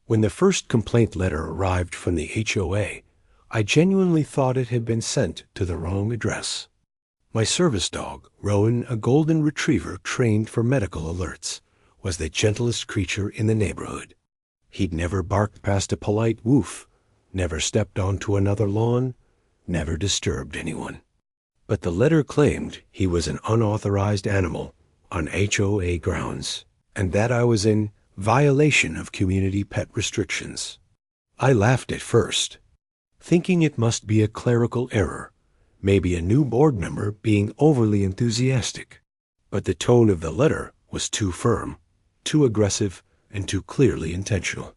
When the first complaint letter arrived from the HOA, I genuinely thought it had been sent to the wrong address. My service dog, Rowan, a golden retriever trained for medical alerts, was the gentlest creature in the neighborhood. He'd never barked past a polite woof, never stepped onto another lawn, never disturbed anyone. But the letter claimed he was an unauthorized animal on HOA grounds, and that I was in violation of community pet restrictions. I laughed at first, thinking it must be a clerical error, maybe a new board member being overly enthusiastic. But the tone of the letter was too firm, too aggressive, and too clearly intentional.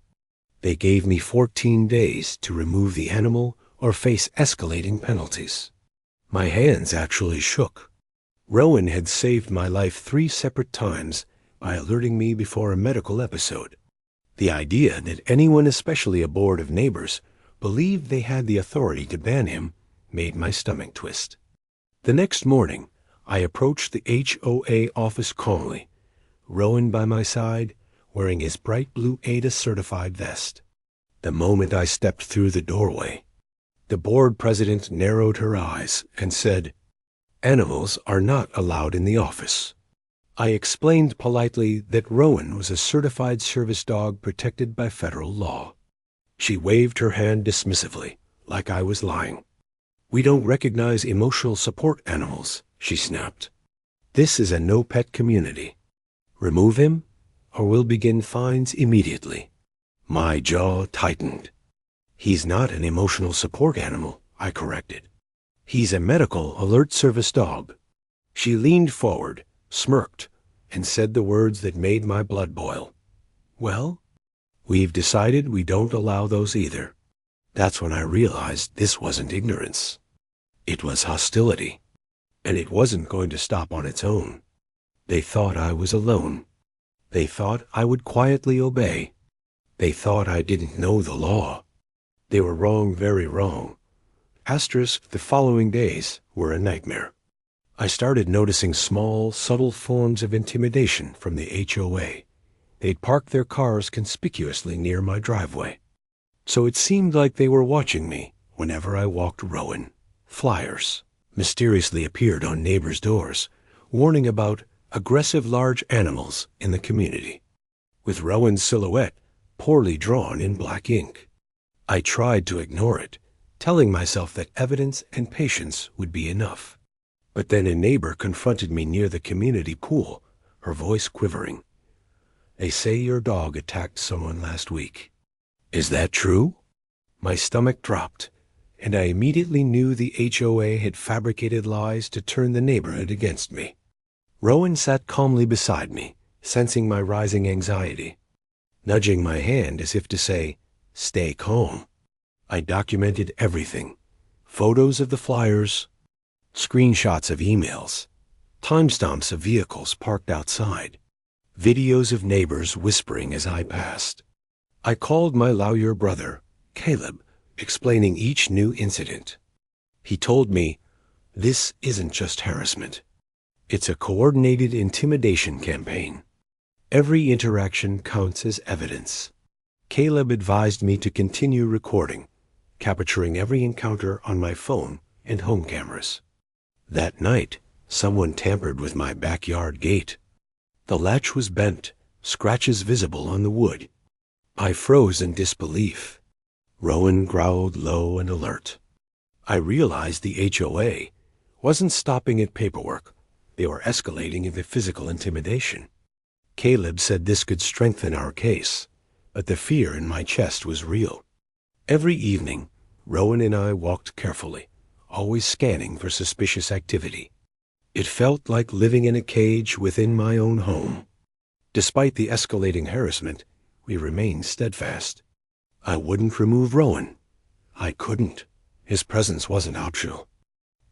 They gave me 14 days to remove the animal or face escalating penalties. My hands actually shook. Rowan had saved my life 3 separate times by alerting me before a medical episode. The idea that anyone, especially a board of neighbors, believed they had the authority to ban him made my stomach twist. The next morning, I approached the HOA office calmly, Rowan by my side, wearing his bright blue ADA-certified vest. The moment I stepped through the doorway, the board president narrowed her eyes and said, "Animals are not allowed in the office." I explained politely that Rowan was a certified service dog protected by federal law. She waved her hand dismissively, like I was lying. "We don't recognize emotional support animals," she snapped. "This is a no-pet community. Remove him, or we'll begin fines immediately." My jaw tightened. "He's not an emotional support animal," I corrected. "He's a medical alert service dog." She leaned forward, smirked, and said the words that made my blood boil. "Well, we've decided we don't allow those either." That's when I realized this wasn't ignorance. It was hostility, and it wasn't going to stop on its own. They thought I was alone. They thought I would quietly obey. They thought I didn't know the law. They were wrong, very wrong. Asterisk, the following days were a nightmare. I started noticing small, subtle forms of intimidation from the HOA. They'd park their cars conspicuously near my driveway. So it seemed like they were watching me whenever I walked Rowan. Flyers mysteriously appeared on neighbors' doors, warning about aggressive large animals in the community, with Rowan's silhouette poorly drawn in black ink. I tried to ignore it, telling myself that evidence and patience would be enough. But then a neighbor confronted me near the community pool, her voice quivering. "They say your dog attacked someone last week. Is that true?" My stomach dropped, and I immediately knew the HOA had fabricated lies to turn the neighborhood against me. Rowan sat calmly beside me, sensing my rising anxiety, nudging my hand as if to say, "Stay calm." I documented everything: photos of the flyers, screenshots of emails, timestamps of vehicles parked outside, videos of neighbors whispering as I passed. I called my lawyer brother, Caleb, explaining each new incident. He told me, "This isn't just harassment. It's a coordinated intimidation campaign. Every interaction counts as evidence." Caleb advised me to continue recording, capturing every encounter on my phone and home cameras. That night, someone tampered with my backyard gate. The latch was bent, scratches visible on the wood. I froze in disbelief. Rowan growled low and alert. I realized the HOA wasn't stopping at paperwork. They were escalating into physical intimidation. Caleb said this could strengthen our case, but the fear in my chest was real. Every evening, Rowan and I walked carefully, always scanning for suspicious activity. It felt like living in a cage within my own home. Despite the escalating harassment, we remained steadfast. I wouldn't remove Rowan. I couldn't. His presence wasn't optional.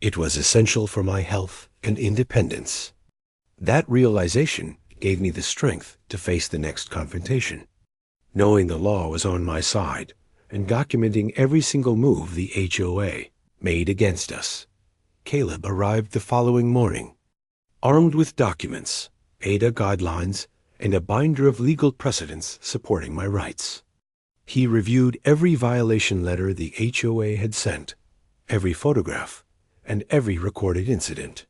It was essential for my health and independence. That realization gave me the strength to face the next confrontation. Knowing the law was on my side and documenting every single move the HOA made against us, Caleb arrived the following morning, armed with documents, ADA guidelines, and a binder of legal precedents supporting my rights. He reviewed every violation letter the HOA had sent, every photograph, and every recorded incident.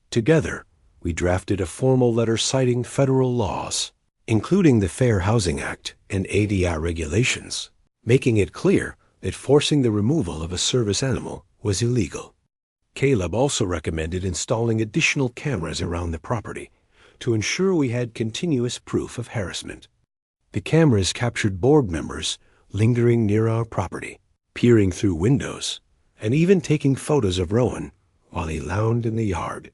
Together, we drafted a formal letter citing federal laws, including the Fair Housing Act and ADR regulations, making it clear that forcing the removal of a service animal was illegal. Caleb also recommended installing additional cameras around the property to ensure we had continuous proof of harassment. The cameras captured board members lingering near our property, peering through windows, and even taking photos of Rowan while he lounged in the yard.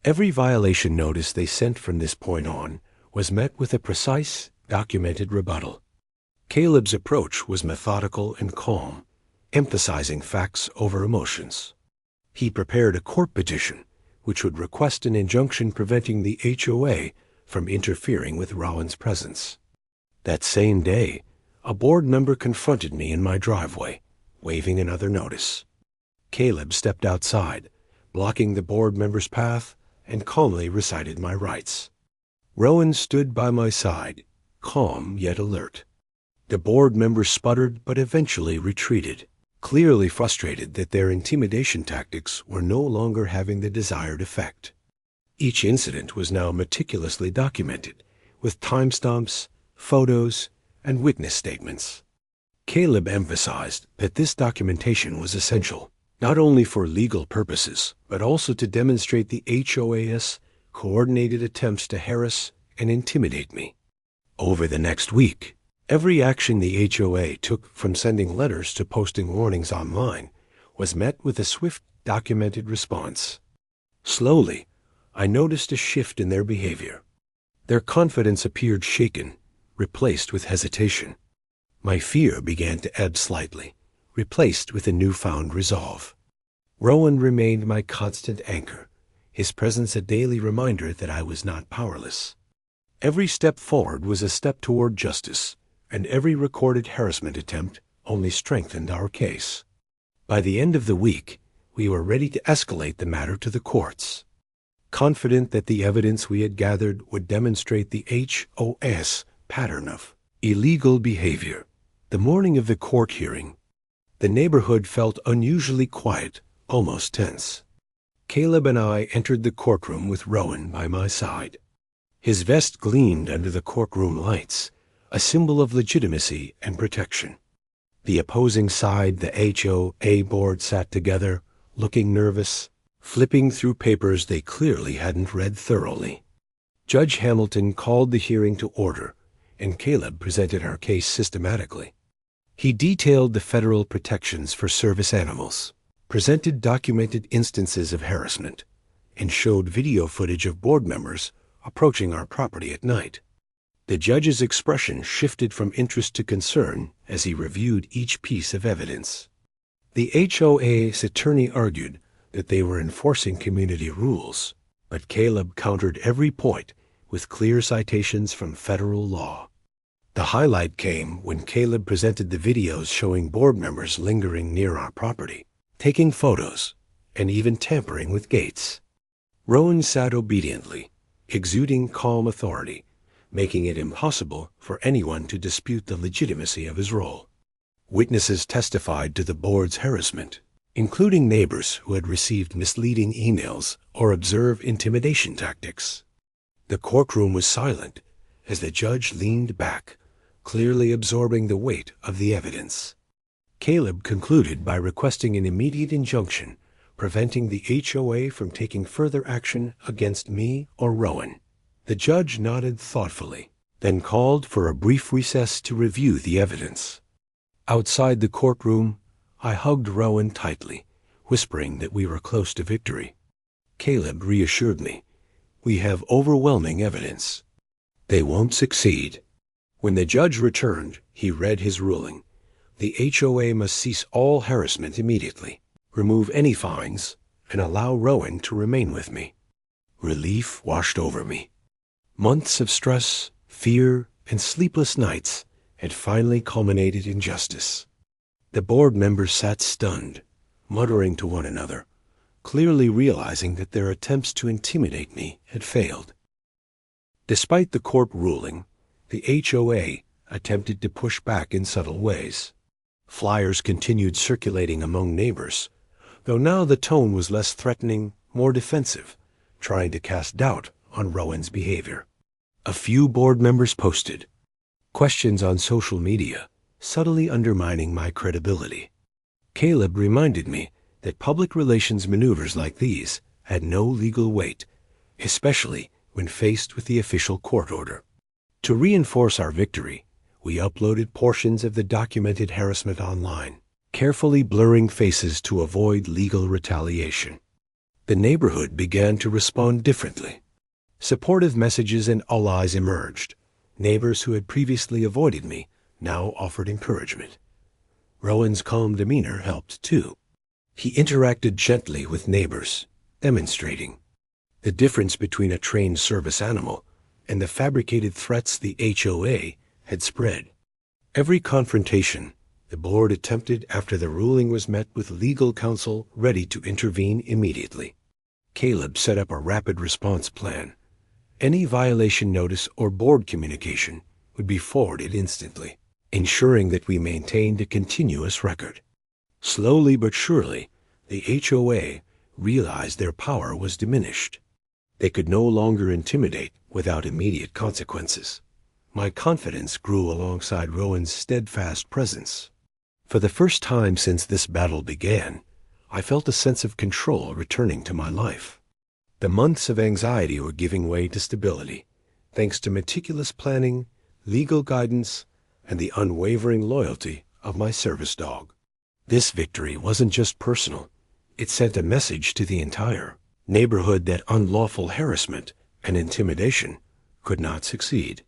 Every violation notice they sent from this point on was met with a precise, documented rebuttal. Caleb's approach was methodical and calm, emphasizing facts over emotions. He prepared a court petition, which would request an injunction preventing the HOA from interfering with Rowan's presence. That same day, a board member confronted me in my driveway, waving another notice. Caleb stepped outside, blocking the board member's path, and calmly recited my rights. Rowan stood by my side, calm yet alert. The board member sputtered but eventually retreated, clearly frustrated that their intimidation tactics were no longer having the desired effect. Each incident was now meticulously documented, with timestamps, photos, and witness statements. Caleb emphasized that this documentation was essential, not only for legal purposes, but also to demonstrate the HOA's coordinated attempts to harass and intimidate me. Over the next week, every action the HOA took, from sending letters to posting warnings online, was met with a swift, documented response. Slowly, I noticed a shift in their behavior. Their confidence appeared shaken, replaced with hesitation. My fear began to ebb slightly, replaced with a newfound resolve. Rowan remained my constant anchor, his presence a daily reminder that I was not powerless. Every step forward was a step toward justice, and every recorded harassment attempt only strengthened our case. By the end of the week, we were ready to escalate the matter to the courts. Confident that the evidence we had gathered would demonstrate the HOA's pattern of illegal behavior. The morning of the court hearing, the neighborhood felt unusually quiet, almost tense. Caleb and I entered the courtroom with Rowan by my side. His vest gleamed under the courtroom lights, a symbol of legitimacy and protection. The opposing side, the HOA board, sat together, looking nervous, flipping through papers they clearly hadn't read thoroughly. Judge Hamilton called the hearing to order, and Caleb presented our case systematically. He detailed the federal protections for service animals, presented documented instances of harassment, and showed video footage of board members approaching our property at night. The judge's expression shifted from interest to concern as he reviewed each piece of evidence. The HOA's attorney argued that they were enforcing community rules, but Caleb countered every point with clear citations from federal law. The highlight came when Caleb presented the videos showing board members lingering near our property, taking photos, and even tampering with gates. Rowan sat obediently, exuding calm authority, making it impossible for anyone to dispute the legitimacy of his role. Witnesses testified to the board's harassment, including neighbors who had received misleading emails or observed intimidation tactics. The courtroom was silent as the judge leaned back, clearly absorbing the weight of the evidence. Caleb concluded by requesting an immediate injunction preventing the HOA from taking further action against me or Rowan. The judge nodded thoughtfully, then called for a brief recess to review the evidence. Outside the courtroom, I hugged Rowan tightly, whispering that we were close to victory. Caleb reassured me, "We have overwhelming evidence. They won't succeed." When the judge returned, he read his ruling. The HOA must cease all harassment immediately, remove any fines, and allow Rowan to remain with me. Relief washed over me. Months of stress, fear, and sleepless nights had finally culminated in justice. The board members sat stunned, muttering to one another, clearly realizing that their attempts to intimidate me had failed. Despite the court ruling, the HOA attempted to push back in subtle ways. Flyers continued circulating among neighbors, though now the tone was less threatening, more defensive, trying to cast doubt on Rowan's behavior. A few board members posted questions on social media, subtly undermining my credibility. Caleb reminded me that public relations maneuvers like these had no legal weight, especially when faced with the official court order. To reinforce our victory, we uploaded portions of the documented harassment online, carefully blurring faces to avoid legal retaliation. The neighborhood began to respond differently. Supportive messages and allies emerged. Neighbors who had previously avoided me now offered encouragement. Rowan's calm demeanor helped too. He interacted gently with neighbors, demonstrating the difference between a trained service animal and the fabricated threats the HOA had spread. Every confrontation the board attempted after the ruling was met with legal counsel ready to intervene immediately. Caleb set up a rapid response plan. Any violation notice or board communication would be forwarded instantly, ensuring that we maintained a continuous record. Slowly but surely, the HOA realized their power was diminished. They could no longer intimidate without immediate consequences. My confidence grew alongside Rowan's steadfast presence. For the first time since this battle began, I felt a sense of control returning to my life. The months of anxiety were giving way to stability, thanks to meticulous planning, legal guidance, and the unwavering loyalty of my service dog. This victory wasn't just personal. It sent a message to the entire neighborhood that unlawful harassment and intimidation could not succeed.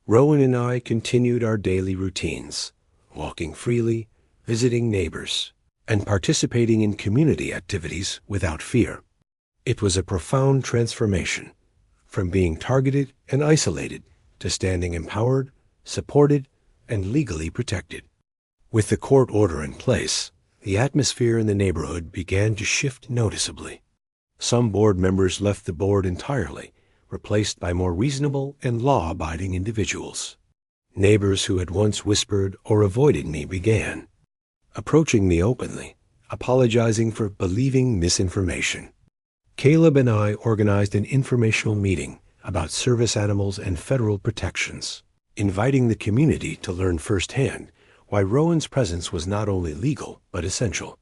Rowan and I continued our daily routines, walking freely, visiting neighbors, and participating in community activities without fear. It was a profound transformation, from being targeted and isolated to standing empowered, supported, and legally protected. With the court order in place, the atmosphere in the neighborhood began to shift noticeably. Some board members left the board entirely, replaced by more reasonable and law-abiding individuals. Neighbors who had once whispered or avoided me began approaching me openly, apologizing for believing misinformation. Caleb and I organized an informational meeting about service animals and federal protections, inviting the community to learn firsthand why Rowan's presence was not only legal but essential.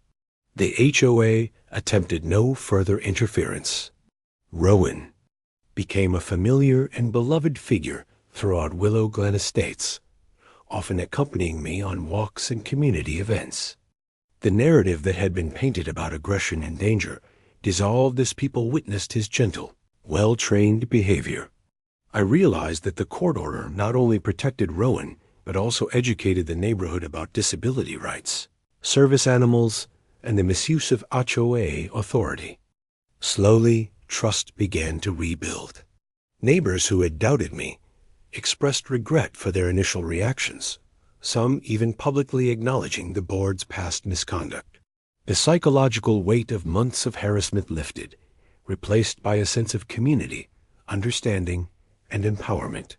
The HOA attempted no further interference. Rowan became a familiar and beloved figure throughout Willow Glen Estates, often accompanying me on walks and community events. The narrative that had been painted about aggression and danger dissolved as people witnessed his gentle, well-trained behavior. I realized that the court order not only protected Rowan, but also educated the neighborhood about disability rights, service animals, and the misuse of HOA authority. Slowly, trust began to rebuild. Neighbors who had doubted me expressed regret for their initial reactions, some even publicly acknowledging the board's past misconduct. The psychological weight of months of harassment lifted, replaced by a sense of community, understanding, and empowerment.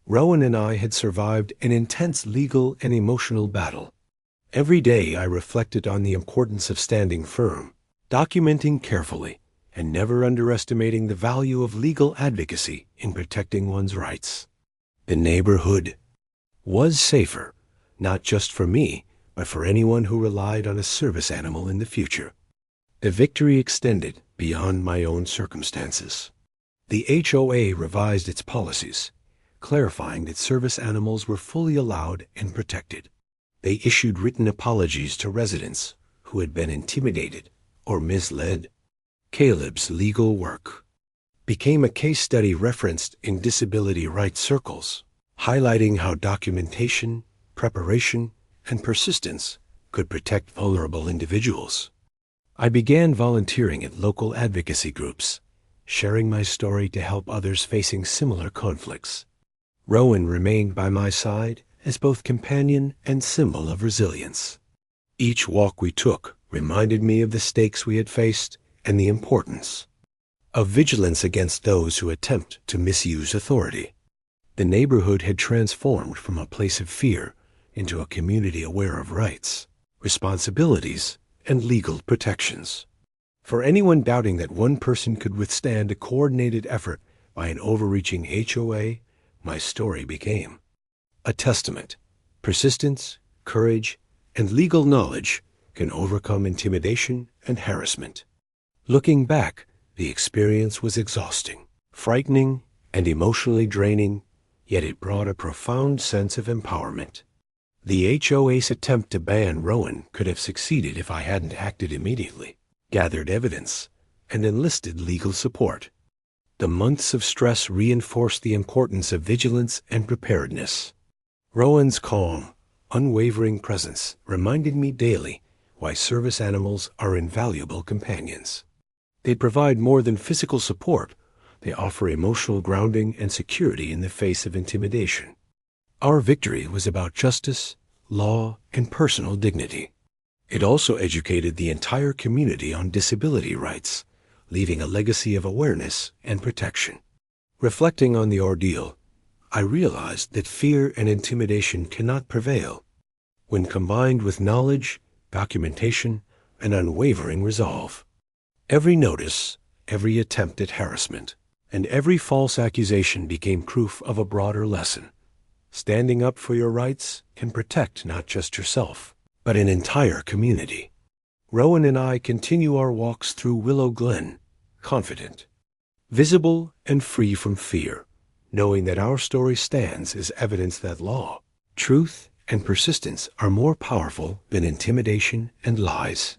Rowan and I had survived an intense legal and emotional battle. Every day I reflected on the importance of standing firm, documenting carefully, and never underestimating the value of legal advocacy in protecting one's rights. The neighborhood was safer, not just for me, but for anyone who relied on a service animal in the future. The victory extended beyond my own circumstances. The HOA revised its policies, clarifying that service animals were fully allowed and protected. They issued written apologies to residents who had been intimidated or misled. Caleb's legal work became a case study referenced in disability rights circles, highlighting how documentation, preparation, and persistence could protect vulnerable individuals. I began volunteering at local advocacy groups, sharing my story to help others facing similar conflicts. Rowan remained by my side as both companion and symbol of resilience. Each walk we took reminded me of the stakes we had faced and the importance of vigilance against those who attempt to misuse authority. The neighborhood had transformed from a place of fear into a community aware of rights, responsibilities, and legal protections. For anyone doubting that one person could withstand a coordinated effort by an overreaching HOA, my story became a testament. Persistence, courage, and legal knowledge can overcome intimidation and harassment. Looking back, the experience was exhausting, frightening, and emotionally draining, yet it brought a profound sense of empowerment. The HOA's attempt to ban Rowan could have succeeded if I hadn't acted immediately, gathered evidence, and enlisted legal support. The months of stress reinforced the importance of vigilance and preparedness. Rowan's calm, unwavering presence reminded me daily why service animals are invaluable companions. They provide more than physical support. They offer emotional grounding and security in the face of intimidation. Our victory was about justice, law, and personal dignity. It also educated the entire community on disability rights, leaving a legacy of awareness and protection. Reflecting on the ordeal, I realized that fear and intimidation cannot prevail. When combined with knowledge, documentation, and unwavering resolve, every notice, every attempt at harassment, and every false accusation became proof of a broader lesson. Standing up for your rights can protect not just yourself, but an entire community. Rowan and I continue our walks through Willow Glen, confident, visible, and free from fear, knowing that our story stands as evidence that law, truth, and persistence are more powerful than intimidation and lies.